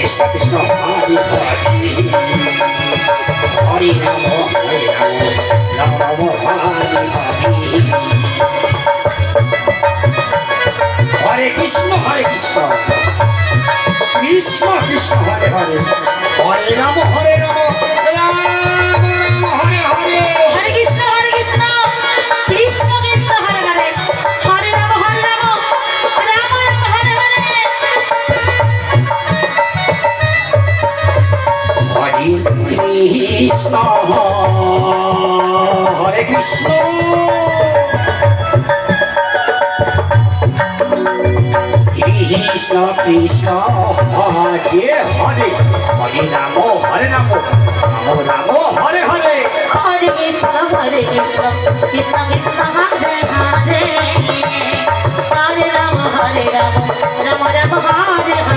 Krishna Krishna Hare Hare Ram Ram Ram Hare Hare Krishna Krishna Krishna Hare Hare Hare Ram Ram Ram Hare Hare Hare Krishna Krishna Krishna Hare Hare Hare Ram Ram Ram Hare Hare Hare Krishna Hare Krishna Krishna Krishna Hare Hare Hare Ram Ram Ram Hare Hare Hare Krishna Krishna Krishna Hare Hare Hare Ram Ram Ram Hare Hare